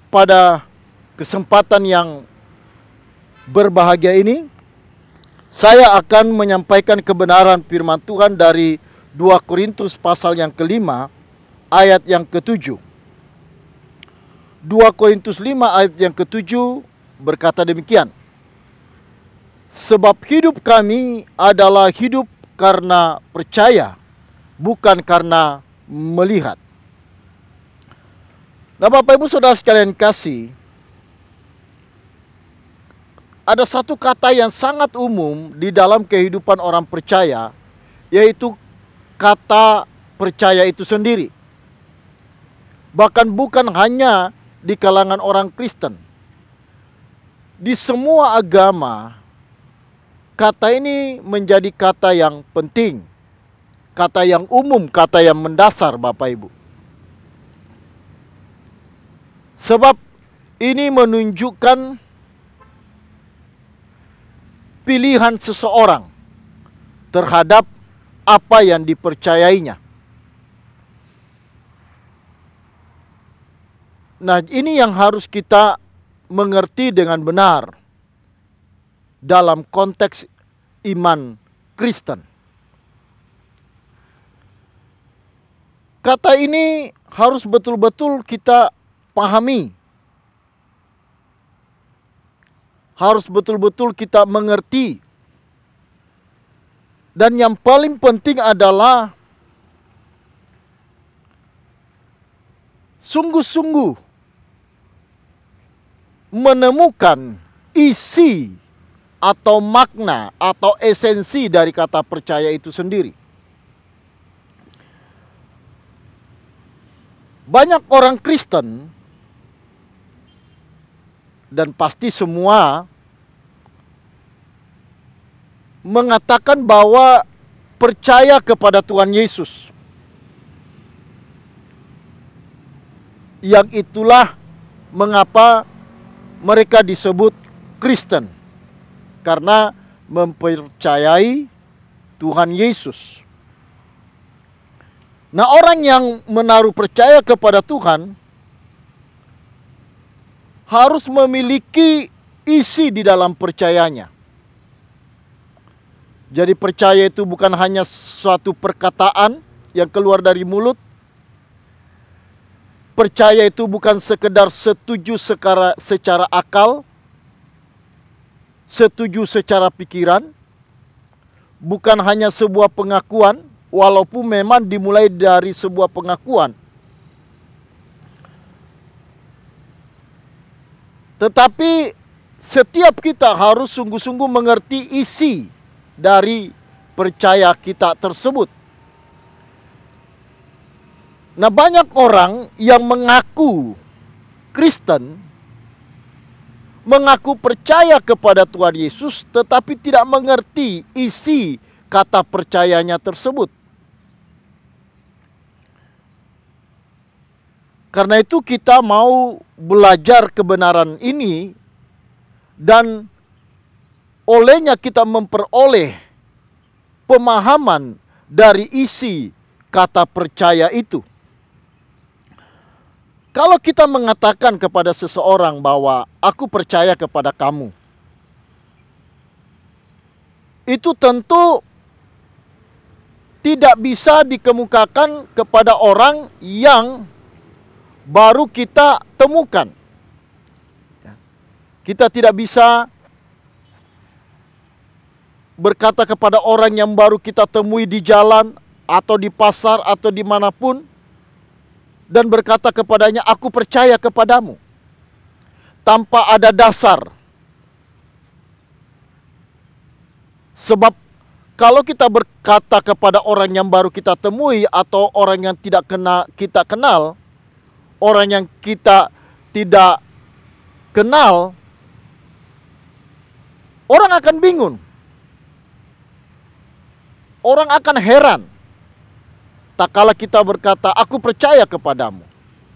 pada kesempatan yang berbahagia ini, saya akan menyampaikan kebenaran firman Tuhan dari 2 Korintus pasal yang kelima, ayat yang ke-7. 2 Korintus 5 ayat yang ke-7 berkata demikian. Sebab hidup kami adalah hidup karena percaya, bukan karena melihat. Nah, Bapak Ibu Saudara sekalian kasih, ada satu kata yang sangat umum di dalam kehidupan orang percaya, yaitu kata percaya itu sendiri. Bahkan bukan hanya di kalangan orang Kristen. Di semua agama, kata ini menjadi kata yang penting, kata yang umum, kata yang mendasar, Bapak Ibu. Sebab ini menunjukkan pilihan seseorang terhadap apa yang dipercayainya. Nah, ini yang harus kita mengerti dengan benar dalam konteks iman Kristen. Kata ini harus betul-betul kita pahami. Harus betul-betul kita mengerti. Dan yang paling penting adalah sungguh-sungguh menemukan isi atau makna atau esensi dari kata percaya itu sendiri. Banyak orang Kristen, dan pasti semua, mengatakan bahwa percaya kepada Tuhan Yesus. Yang itulah mengapa mereka disebut Kristen, karena mempercayai Tuhan Yesus. Nah, orang yang menaruh percaya kepada Tuhan harus memiliki isi di dalam percayanya. Jadi percaya itu bukan hanya suatu perkataan yang keluar dari mulut. Percaya itu bukan sekedar setuju secara akal, setuju secara pikiran, bukan hanya sebuah pengakuan, walaupun memang dimulai dari sebuah pengakuan. Tetapi setiap kita harus sungguh-sungguh mengerti isi dari percaya kita tersebut. Nah, banyak orang yang mengaku Kristen, mengaku percaya kepada Tuhan Yesus, tetapi tidak mengerti isi kata percayanya tersebut. Karena itu kita mau belajar kebenaran ini, dan olehnya kita memperoleh pemahaman dari isi kata percaya itu. Kalau kita mengatakan kepada seseorang bahwa aku percaya kepada kamu, itu tentu tidak bisa dikemukakan kepada orang yang baru kita temukan. Kita tidak bisa berkata kepada orang yang baru kita temui di jalan, atau di pasar, atau dimanapun, dan berkata kepadanya, aku percaya kepadamu, tanpa ada dasar. Sebab kalau kita berkata kepada orang yang baru kita temui, atau orang yang tidak kita kenal, orang yang kita tidak kenal, orang akan bingung. Orang akan heran. Tak kala kita berkata, aku percaya kepadamu.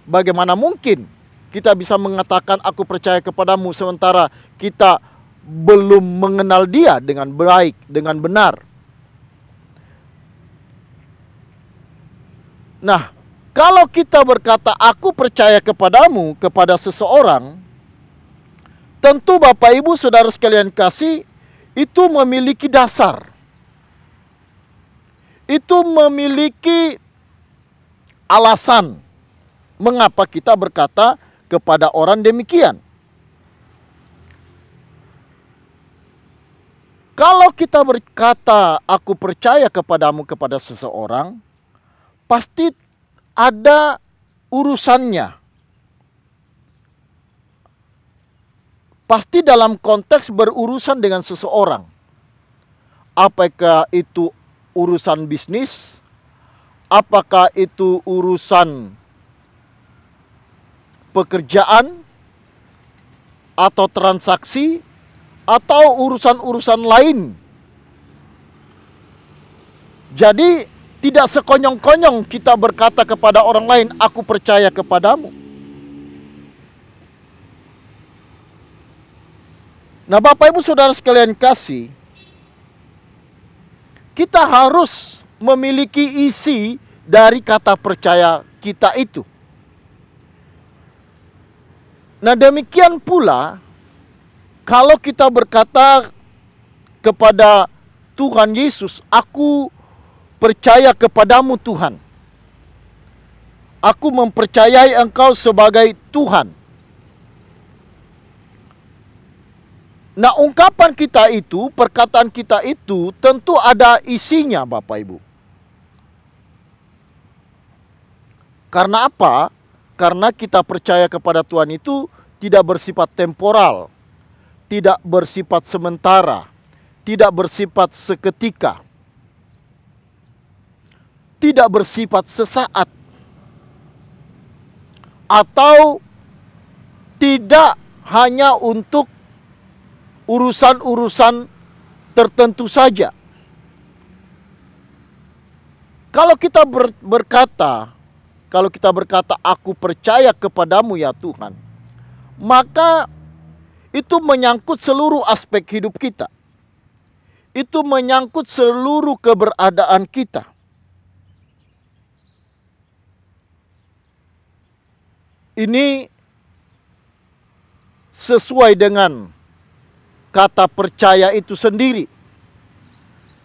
Bagaimana mungkin kita bisa mengatakan aku percaya kepadamu, sementara kita belum mengenal dia dengan baik, dengan benar. Nah, Kalau kita berkata, aku percaya kepadamu, kepada seseorang, tentu Bapak Ibu Saudara sekalian kasih, itu memiliki dasar. Itu memiliki alasan mengapa kita berkata kepada orang demikian. Kalau kita berkata, aku percaya kepadamu, kepada seseorang, pasti ada urusannya. Pasti dalam konteks berurusan dengan seseorang. Apakah itu urusan bisnis? Apakah itu urusan pekerjaan? Atau transaksi? Atau urusan-urusan lain? Jadi tidak sekonyong-konyong kita berkata kepada orang lain, aku percaya kepadamu. Nah, Bapak Ibu Saudara sekalian kasih, kita harus memiliki isi dari kata percaya kita itu. Nah, demikian pula kalau kita berkata kepada Tuhan Yesus, aku percaya kepadamu Tuhan. Aku mempercayai Engkau sebagai Tuhan. Nah, ungkapan kita itu, perkataan kita itu tentu ada isinya Bapak Ibu. Karena apa? Karena kita percaya kepada Tuhan itu tidak bersifat temporal, tidak bersifat sementara, tidak bersifat seketika, tidak bersifat sesaat, atau tidak hanya untuk urusan-urusan tertentu saja. Kalau kita berkata, aku percaya kepadamu ya Tuhan, maka itu menyangkut seluruh aspek hidup kita. Itu menyangkut seluruh keberadaan kita. Ini sesuai dengan kata percaya itu sendiri.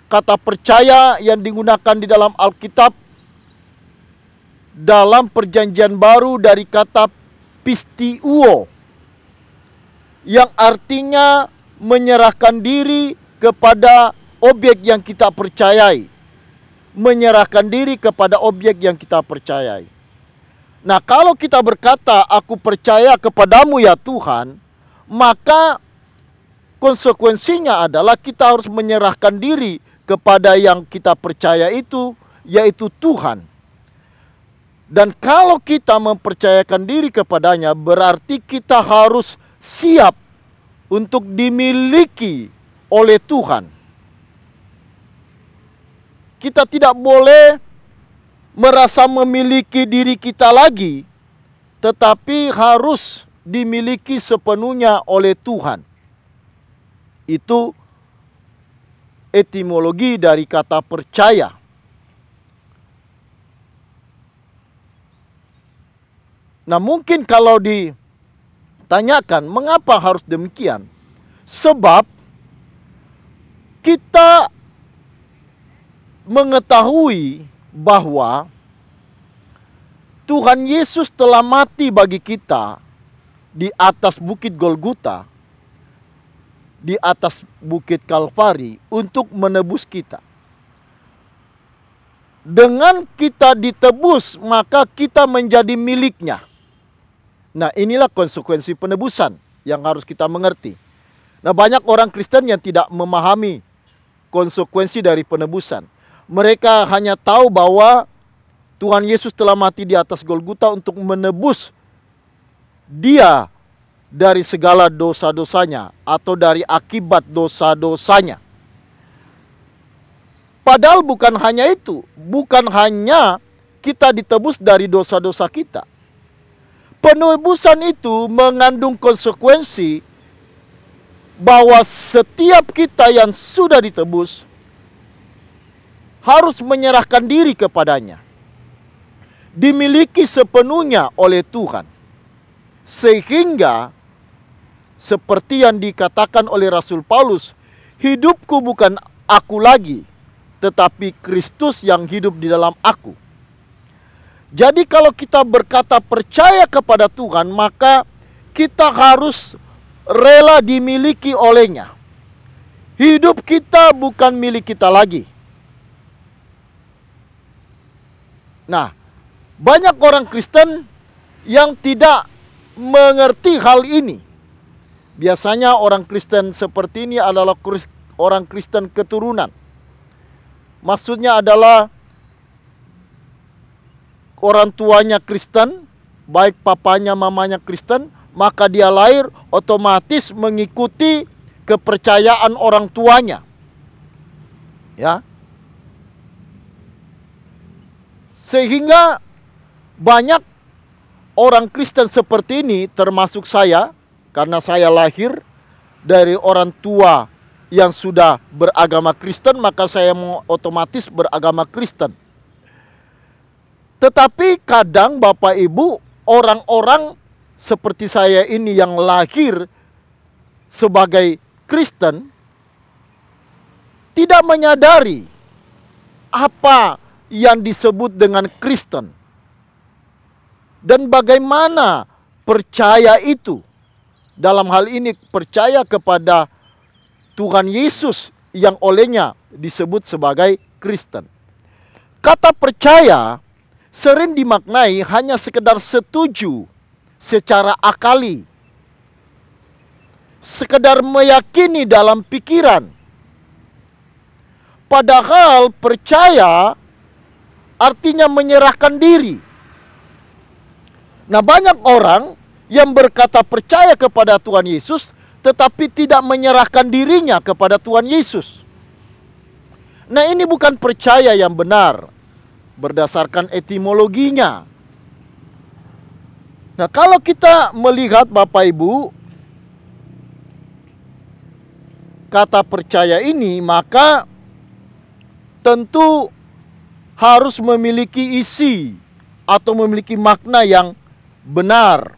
Kata percaya yang digunakan di dalam Alkitab dalam perjanjian baru dari kata pisteuo, yang artinya menyerahkan diri kepada objek yang kita percayai. Menyerahkan diri kepada objek yang kita percayai. Nah, kalau kita berkata, aku percaya kepadamu ya Tuhan, maka konsekuensinya adalah kita harus menyerahkan diri kepada yang kita percaya itu, yaitu Tuhan. Dan kalau kita mempercayakan diri kepadanya, berarti kita harus siap untuk dimiliki oleh Tuhan. Kita tidak boleh merasa memiliki diri kita lagi, tetapi harus dimiliki sepenuhnya oleh Tuhan. Itu etimologi dari kata percaya. Nah, mungkin kalau ditanyakan mengapa harus demikian? Sebab kita mengetahui bahwa Tuhan Yesus telah mati bagi kita di atas bukit Golgota, di atas bukit Kalvari untuk menebus kita. Dengan kita ditebus, maka kita menjadi miliknya. Nah, inilah konsekuensi penebusan yang harus kita mengerti. Nah, banyak orang Kristen yang tidak memahami konsekuensi dari penebusan. Mereka hanya tahu bahwa Tuhan Yesus telah mati di atas Golgota untuk menebus dia dari segala dosa-dosanya atau dari akibat dosa-dosanya. Padahal bukan hanya itu, bukan hanya kita ditebus dari dosa-dosa kita. Penebusan itu mengandung konsekuensi bahwa setiap kita yang sudah ditebus harus menyerahkan diri kepadanya. dimiliki sepenuhnya oleh Tuhan. Sehingga seperti yang dikatakan oleh Rasul Paulus, hidupku bukan aku lagi, tetapi Kristus yang hidup di dalam aku. Jadi kalau kita berkata percaya kepada Tuhan, maka kita harus rela dimiliki olehnya. Hidup kita bukan milik kita lagi. Nah, banyak orang Kristen yang tidak mengerti hal ini. Biasanya orang Kristen seperti ini adalah orang Kristen keturunan. Maksudnya adalah orang tuanya Kristen, baik papanya mamanya Kristen, maka dia lahir otomatis mengikuti kepercayaan orang tuanya. Ya. Sehingga banyak orang Kristen seperti ini, termasuk saya, karena saya lahir dari orang tua yang sudah beragama Kristen, maka saya mau otomatis beragama Kristen. Tetapi kadang Bapak Ibu, orang-orang seperti saya ini yang lahir sebagai Kristen tidak menyadari apa yang disebut dengan Kristen dan bagaimana percaya itu. Dalam hal ini percaya kepada Tuhan Yesus yang olehnya disebut sebagai Kristen. Kata percaya sering dimaknai hanya sekedar setuju secara akali, sekedar meyakini dalam pikiran. Padahal percaya artinya menyerahkan diri. Nah, banyak orang yang berkata percaya kepada Tuhan Yesus, tetapi tidak menyerahkan dirinya kepada Tuhan Yesus. Nah, ini bukan percaya yang benar berdasarkan etimologinya. Nah, kalau kita melihat Bapak Ibu, kata percaya ini, maka tentu harus memiliki isi atau memiliki makna yang benar.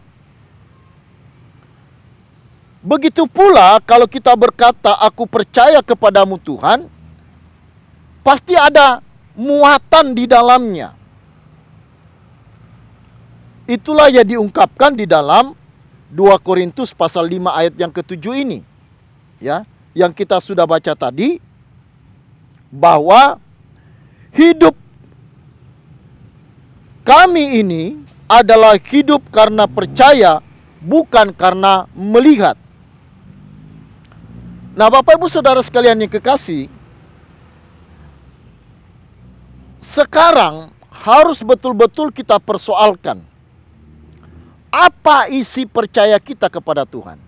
Begitu pula kalau kita berkata aku percaya kepadamu Tuhan, pasti ada muatan di dalamnya. Itulah yang diungkapkan di dalam 2 Korintus pasal 5 ayat yang ke-7 ini. Ya, yang kita sudah baca tadi, bahwa hidup kami ini adalah hidup karena percaya, bukan karena melihat. Nah, Bapak Ibu Saudara sekalian yang kekasih, sekarang harus betul-betul kita persoalkan apa isi percaya kita kepada Tuhan.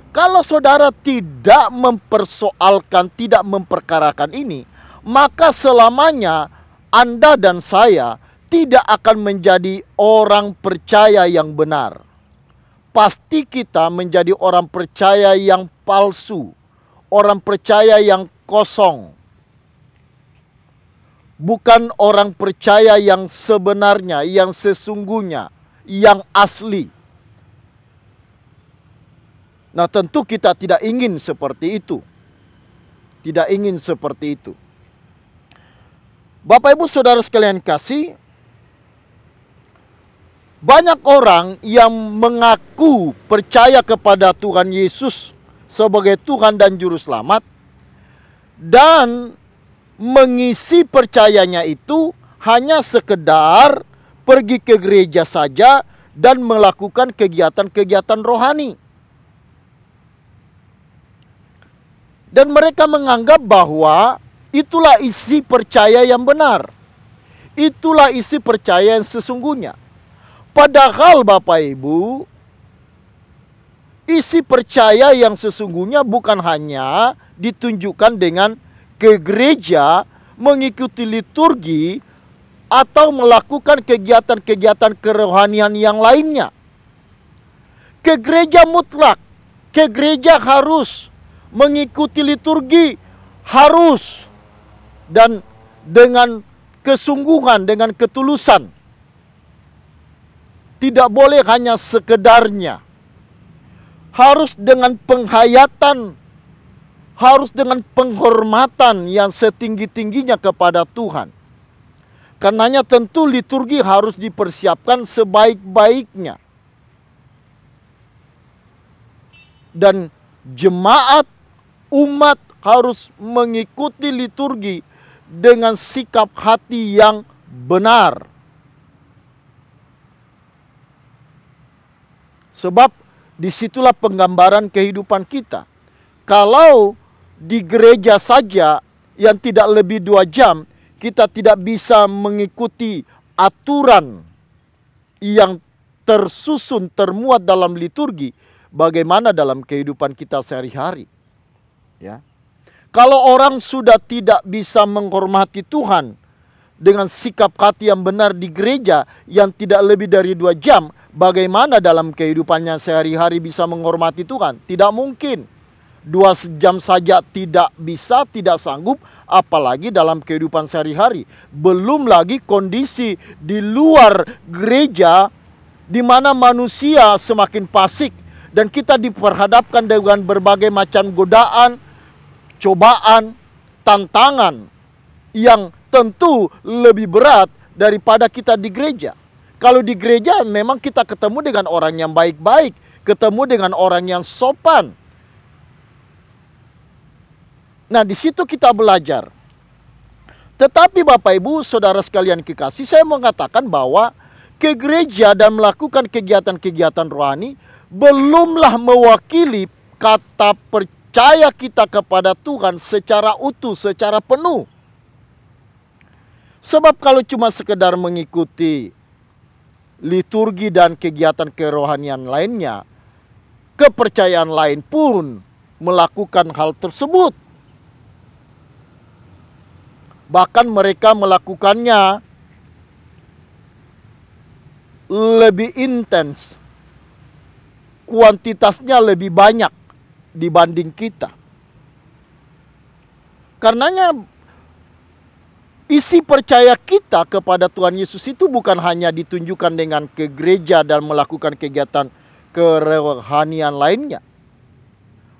Kalau saudara tidak mempersoalkan, tidak memperkarakan ini, maka selamanya Anda dan saya tidak akan menjadi orang percaya yang benar. Pasti kita menjadi orang percaya yang palsu, orang percaya yang kosong. Bukan orang percaya yang sebenarnya, yang sesungguhnya, yang asli. Nah, tentu kita tidak ingin seperti itu. Tidak ingin seperti itu. Bapak Ibu Saudara sekalian kasih, banyak orang yang mengaku percaya kepada Tuhan Yesus sebagai Tuhan dan Juru Selamat, dan mengisi percayanya itu hanya sekedar pergi ke gereja saja dan melakukan kegiatan-kegiatan rohani. Dan mereka menganggap bahwa itulah isi percaya yang benar. Itulah isi percaya yang sesungguhnya. Padahal Bapak Ibu, isi percaya yang sesungguhnya bukan hanya ditunjukkan dengan ke gereja, mengikuti liturgi, atau melakukan kegiatan-kegiatan kerohanian yang lainnya. Ke gereja mutlak, ke gereja harus, mengikuti liturgi harus, dan dengan kesungguhan, dengan ketulusan. Tidak boleh hanya sekedarnya. Harus dengan penghayatan, harus dengan penghormatan yang setinggi-tingginya kepada Tuhan. Karenanya tentu liturgi harus dipersiapkan sebaik-baiknya. Dan jemaat, umat harus mengikuti liturgi dengan sikap hati yang benar. Sebab disitulah penggambaran kehidupan kita. Kalau di gereja saja yang tidak lebih 2 jam, kita tidak bisa mengikuti aturan yang tersusun, termuat dalam liturgi, bagaimana dalam kehidupan kita sehari-hari. Ya. Kalau orang sudah tidak bisa menghormati Tuhan dengan sikap hati yang benar di gereja yang tidak lebih dari 2 jam, bagaimana dalam kehidupannya sehari-hari bisa menghormati Tuhan? Tidak mungkin. 2 jam saja tidak bisa, tidak sanggup, apalagi dalam kehidupan sehari-hari. Belum lagi kondisi di luar gereja, di mana manusia semakin fasik dan kita diperhadapkan dengan berbagai macam godaan, cobaan, tantangan yang tentu lebih berat daripada kita di gereja. Kalau di gereja memang kita ketemu dengan orang yang baik-baik, ketemu dengan orang yang sopan. Nah, di situ kita belajar. Tetapi Bapak Ibu, Saudara sekalian kekasih, saya mengatakan bahwa ke gereja dan melakukan kegiatan-kegiatan rohani belumlah mewakili kata percaya kita kepada Tuhan secara utuh, secara penuh. Sebab kalau cuma sekedar mengikuti liturgi dan kegiatan kerohanian lainnya, kepercayaan lain pun melakukan hal tersebut. Bahkan mereka melakukannya lebih intens, kuantitasnya lebih banyak dibanding kita. Karenanya isi percaya kita kepada Tuhan Yesus itu bukan hanya ditunjukkan dengan ke gereja dan melakukan kegiatan kerohanian lainnya.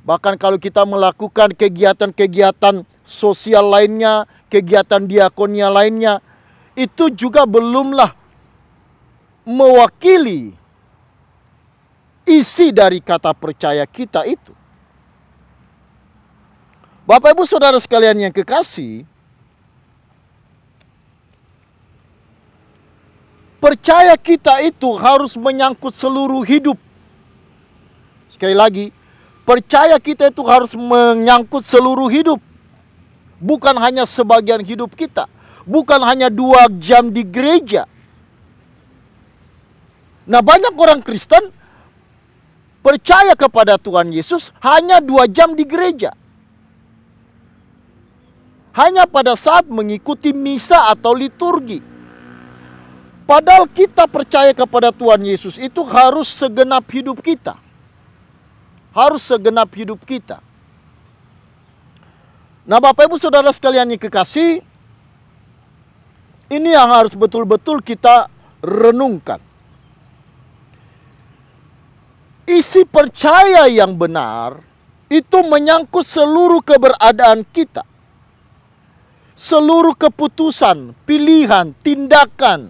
Bahkan kalau kita melakukan kegiatan-kegiatan sosial lainnya, kegiatan diakonia lainnya, itu juga belumlah mewakili isi dari kata percaya kita itu. Bapak Ibu Saudara sekalian yang kekasih, percaya kita itu harus menyangkut seluruh hidup. Sekali lagi, percaya kita itu harus menyangkut seluruh hidup. Bukan hanya sebagian hidup kita. Bukan hanya 2 jam di gereja. Nah, banyak orang Kristen percaya kepada Tuhan Yesus hanya 2 jam di gereja. Hanya pada saat mengikuti misa atau liturgi. Padahal kita percaya kepada Tuhan Yesus itu harus segenap hidup kita. Harus segenap hidup kita. Nah, Bapak Ibu Saudara sekalian yang kekasih, ini yang harus betul-betul kita renungkan. Isi percaya yang benar itu menyangkut seluruh keberadaan kita. Seluruh keputusan, pilihan, tindakan,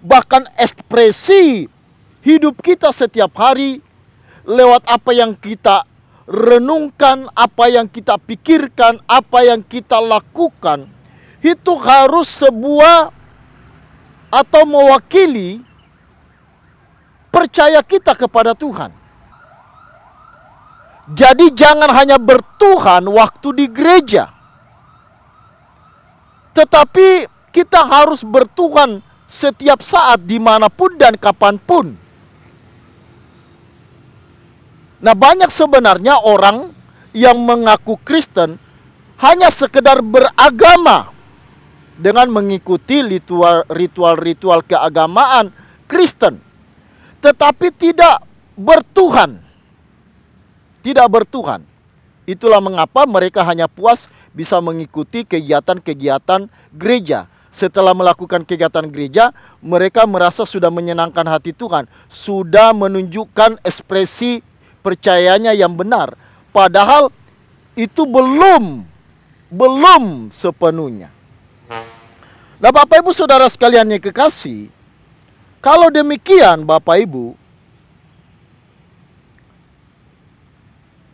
bahkan ekspresi hidup kita setiap hari lewat apa yang kita renungkan, apa yang kita pikirkan, apa yang kita lakukan, itu harus sebuah atau mewakili percaya kita kepada Tuhan. Jadi jangan hanya bertuhan waktu di gereja, tetapi kita harus bertuhan setiap saat, dimanapun dan kapanpun. Nah, banyak sebenarnya orang yang mengaku Kristen hanya sekedar beragama dengan mengikuti ritual-ritual keagamaan Kristen, tetapi tidak bertuhan. Tidak bertuhan. Itulah mengapa mereka hanya puas bisa mengikuti kegiatan-kegiatan gereja, setelah melakukan kegiatan gereja, mereka merasa sudah menyenangkan hati Tuhan, sudah menunjukkan ekspresi percayanya yang benar. Padahal itu belum sepenuhnya. Nah, Bapak Ibu Saudara sekalian yang kekasih, kalau demikian Bapak Ibu,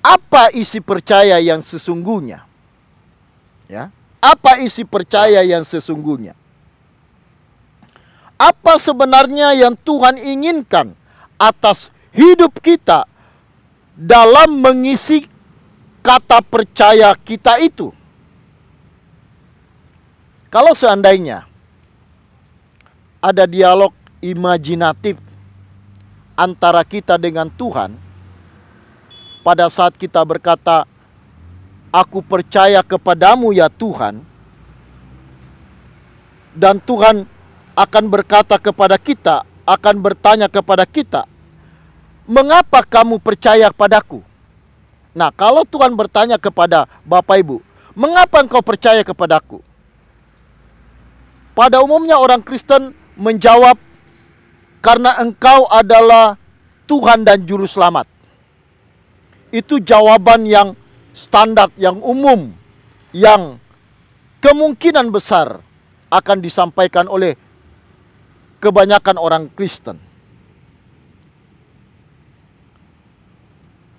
apa isi percaya yang sesungguhnya? Ya. Apa isi percaya yang sesungguhnya? Apa sebenarnya yang Tuhan inginkan atas hidup kita dalam mengisi kata percaya kita itu? Kalau seandainya ada dialog imajinatif antara kita dengan Tuhan, pada saat kita berkata, "Aku percaya kepadamu ya Tuhan," dan Tuhan akan berkata kepada kita, akan bertanya kepada kita, "Mengapa kamu percaya padaku?" Nah, kalau Tuhan bertanya kepada Bapak Ibu, "Mengapa engkau percaya kepadaku?" Pada umumnya orang Kristen menjawab, "Karena engkau adalah Tuhan dan Juru Selamat." Itu jawaban yang standar, yang umum, yang kemungkinan besar akan disampaikan oleh kebanyakan orang Kristen.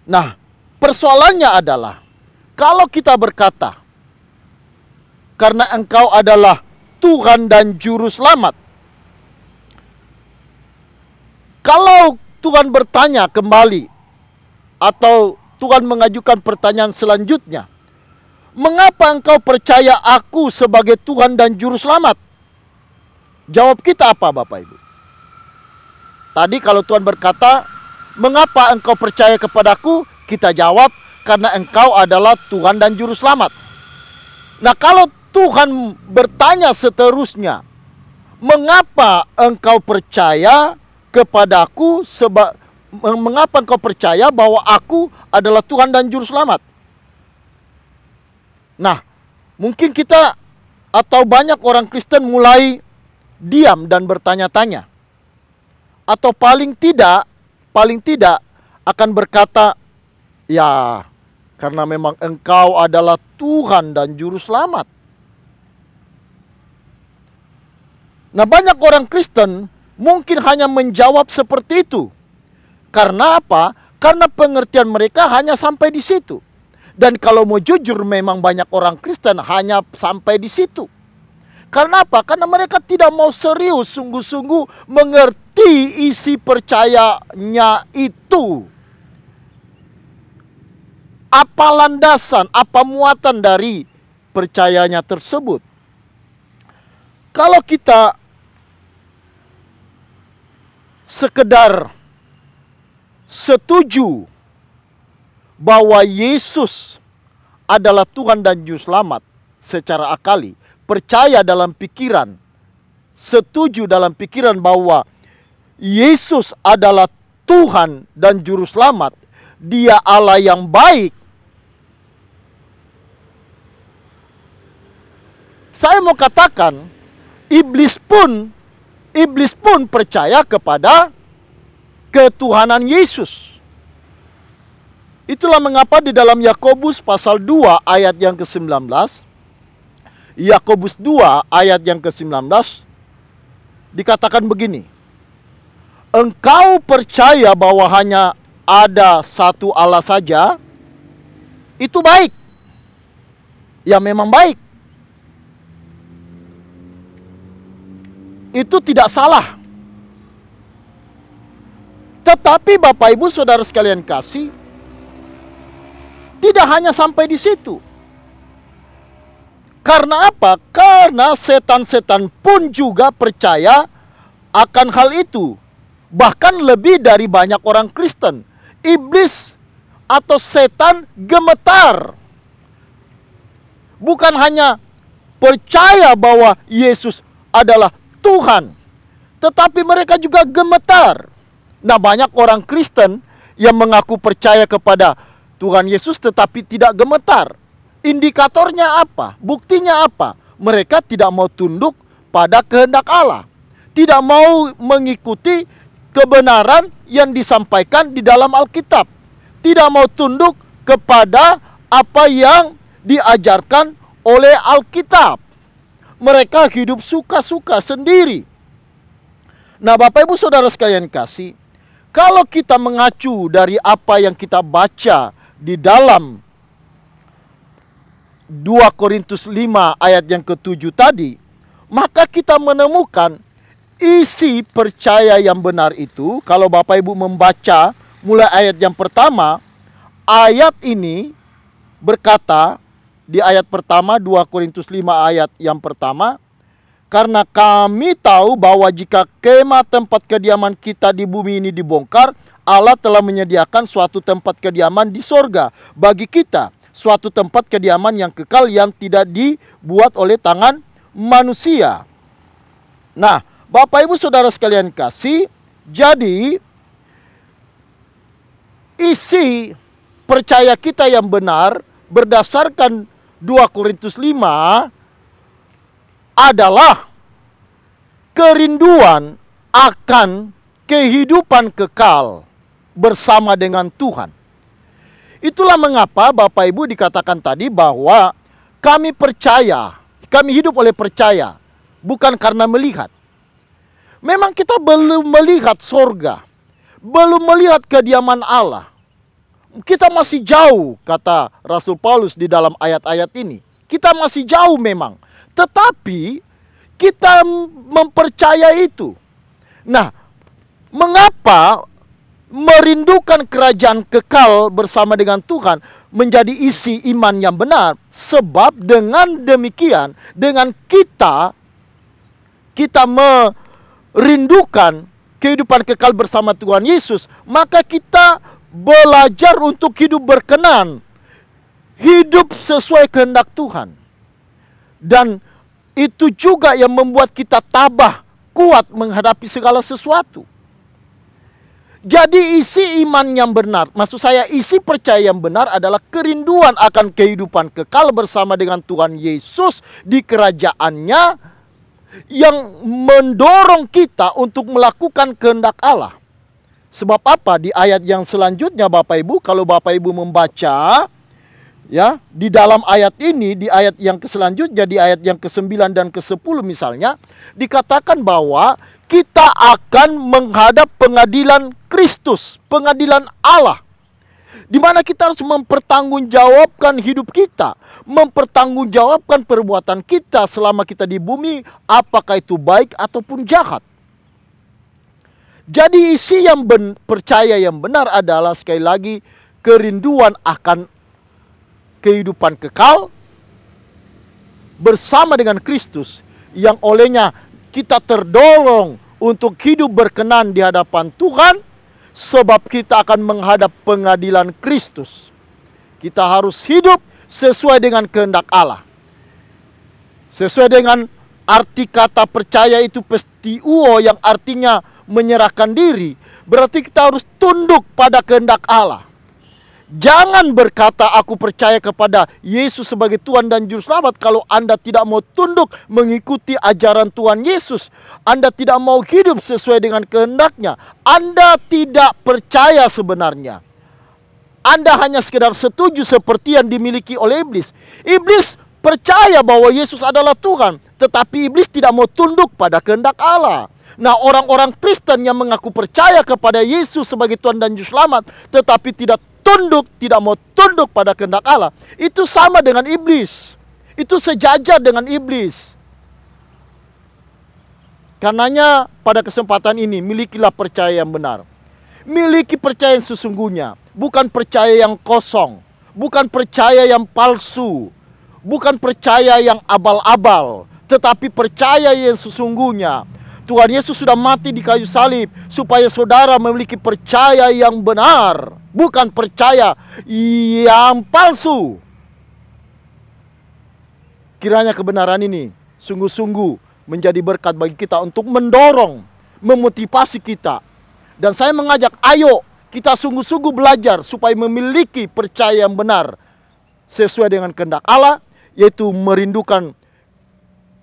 Nah, persoalannya adalah kalau kita berkata, "Karena engkau adalah Tuhan dan Juru Selamat," kalau Tuhan bertanya kembali, atau Tuhan mengajukan pertanyaan selanjutnya, "Mengapa engkau percaya aku sebagai Tuhan dan Juru Selamat?" Jawab kita apa, Bapak Ibu? Tadi kalau Tuhan berkata, "Mengapa engkau percaya kepadaku?" Kita jawab, "Karena engkau adalah Tuhan dan Juru Selamat." Nah, kalau Tuhan bertanya seterusnya, "Mengapa engkau percaya kepadaku mengapa engkau percaya bahwa aku adalah Tuhan dan Juru Selamat?" Nah, mungkin kita atau banyak orang Kristen mulai diam dan bertanya-tanya. Atau paling tidak akan berkata, "Ya, karena memang engkau adalah Tuhan dan Juru Selamat." Nah, banyak orang Kristen mungkin hanya menjawab seperti itu. Karena apa? Karena pengertian mereka hanya sampai di situ. Dan kalau mau jujur, memang banyak orang Kristen hanya sampai di situ. Karena apa? Karena mereka tidak mau serius, sungguh-sungguh mengerti isi percayanya itu. Apa landasan, apa muatan dari percayanya tersebut? Kalau kita sekedar setuju bahwa Yesus adalah Tuhan dan Juru Selamat secara akali, percaya dalam pikiran, setuju dalam pikiran bahwa Yesus adalah Tuhan dan Juru Selamat, Dia Allah yang baik, saya mau katakan, iblis pun percaya kepada ketuhanan Yesus. Itulah mengapa di dalam Yakobus pasal 2 ayat yang ke-19, Yakobus 2 ayat yang ke-19 dikatakan begini, "Engkau percaya bahwa hanya ada satu Allah saja, itu baik." Ya, memang baik. Itu tidak salah. Tetapi Bapak Ibu Saudara sekalian kasih, tidak hanya sampai di situ. Karena apa? Karena setan-setan pun juga percaya akan hal itu. Bahkan lebih dari banyak orang Kristen. Iblis atau setan gemetar. Bukan hanya percaya bahwa Yesus adalah Tuhan, tetapi mereka juga gemetar. Nah, banyak orang Kristen yang mengaku percaya kepada Tuhan Yesus tetapi tidak gemetar. Indikatornya apa? Buktinya apa? Mereka tidak mau tunduk pada kehendak Allah. Tidak mau mengikuti kebenaran yang disampaikan di dalam Alkitab. Tidak mau tunduk kepada apa yang diajarkan oleh Alkitab. Mereka hidup suka-suka sendiri. Nah, Bapak Ibu Saudara sekalian kasih, kalau kita mengacu dari apa yang kita baca di dalam 2 Korintus 5 ayat yang ke-7 tadi, maka kita menemukan isi percaya yang benar itu. Kalau Bapak Ibu membaca mulai ayat yang pertama, ayat ini berkata di ayat pertama, 2 Korintus 5 ayat yang pertama, karena kami tahu bahwa jika kemah tempat kediaman kita di bumi ini dibongkar, Allah telah menyediakan suatu tempat kediaman di sorga bagi kita, suatu tempat kediaman yang kekal yang tidak dibuat oleh tangan manusia. Nah, Bapak Ibu Saudara sekalian kasih, jadi isi percaya kita yang benar berdasarkan 2 Korintus 5 adalah kerinduan akan kehidupan kekal bersama dengan Tuhan. Itulah mengapa Bapak Ibu dikatakan tadi bahwa kami percaya, kami hidup oleh percaya, bukan karena melihat. Memang kita belum melihat sorga, belum melihat kediaman Allah. Kita masih jauh, kata Rasul Paulus di dalam ayat-ayat ini. Kita masih jauh memang, tetapi kita mempercaya itu. Nah, mengapa merindukan kerajaan kekal bersama dengan Tuhan menjadi isi iman yang benar? Sebab dengan demikian, dengan kita merindukan kehidupan kekal bersama Tuhan Yesus, maka kita belajar untuk hidup berkenan, hidup sesuai kehendak Tuhan. Dan itu juga yang membuat kita tabah, kuat menghadapi segala sesuatu. Jadi isi iman yang benar, maksud saya isi percaya yang benar adalah kerinduan akan kehidupan kekal bersama dengan Tuhan Yesus di kerajaannya, yang mendorong kita untuk melakukan kehendak Allah. Sebab apa? Di ayat yang selanjutnya Bapak Ibu, kalau Bapak Ibu membaca ya, di dalam ayat ini, di ayat yang selanjutnya, di ayat yang ke-9 dan ke-10 misalnya, dikatakan bahwa kita akan menghadap pengadilan Kristus, pengadilan Allah, di mana kita harus mempertanggungjawabkan hidup kita, mempertanggungjawabkan perbuatan kita selama kita di bumi, apakah itu baik ataupun jahat. Jadi isi yang percaya yang benar adalah sekali lagi kerinduan akan kehidupan kekal bersama dengan Kristus, yang olehnya kita terdorong untuk hidup berkenan di hadapan Tuhan, sebab kita akan menghadap pengadilan Kristus. Kita harus hidup sesuai dengan kehendak Allah. Sesuai dengan arti kata percaya itu pestiuo, yang artinya menyerahkan diri. Berarti kita harus tunduk pada kehendak Allah. Jangan berkata aku percaya kepada Yesus sebagai Tuhan dan Juru Selamat kalau Anda tidak mau tunduk mengikuti ajaran Tuhan Yesus. Anda tidak mau hidup sesuai dengan kehendaknya. Anda tidak percaya sebenarnya. Anda hanya sekedar setuju seperti yang dimiliki oleh iblis. Iblis percaya bahwa Yesus adalah Tuhan, tetapi iblis tidak mau tunduk pada kehendak Allah. Nah, orang-orang Kristen yang mengaku percaya kepada Yesus sebagai Tuhan dan Juru Selamat, tetapi tidak mau tunduk pada kehendak Allah, itu sama dengan iblis. Itu sejajar dengan iblis. Karenanya pada kesempatan ini milikilah percaya yang benar. Miliki percaya yang sesungguhnya, bukan percaya yang kosong, bukan percaya yang palsu, bukan percaya yang abal-abal, tetapi percaya yang sesungguhnya. Tuhan Yesus sudah mati di kayu salib supaya saudara memiliki percaya yang benar, bukan percaya yang palsu. Kiranya kebenaran ini sungguh-sungguh menjadi berkat bagi kita untuk mendorong, memotivasi kita. Dan saya mengajak, ayo kita sungguh-sungguh belajar supaya memiliki percaya yang benar sesuai dengan kehendak Allah, yaitu merindukan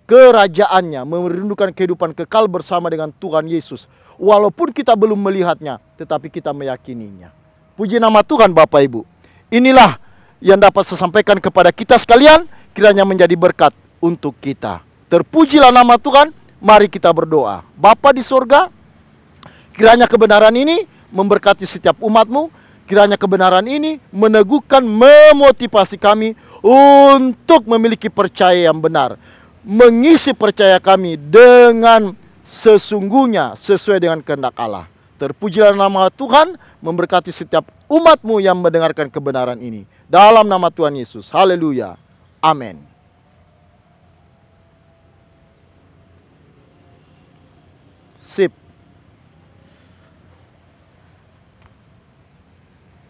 kerajaannya, merindukan kehidupan kekal bersama dengan Tuhan Yesus. Walaupun kita belum melihatnya, tetapi kita meyakininya. Puji nama Tuhan Bapak Ibu. Inilah yang dapat saya sampaikan kepada kita sekalian, kiranya menjadi berkat untuk kita. Terpujilah nama Tuhan, mari kita berdoa. Bapa di sorga, kiranya kebenaran ini memberkati setiap umat-Mu. Kiranya kebenaran ini meneguhkan, memotivasi kami untuk memiliki percaya yang benar. Mengisi percaya kami dengan sesungguhnya sesuai dengan kehendak Allah. Terpujilah nama Tuhan, memberkati setiap umat-Mu yang mendengarkan kebenaran ini. Dalam nama Tuhan Yesus. Haleluya. Amin.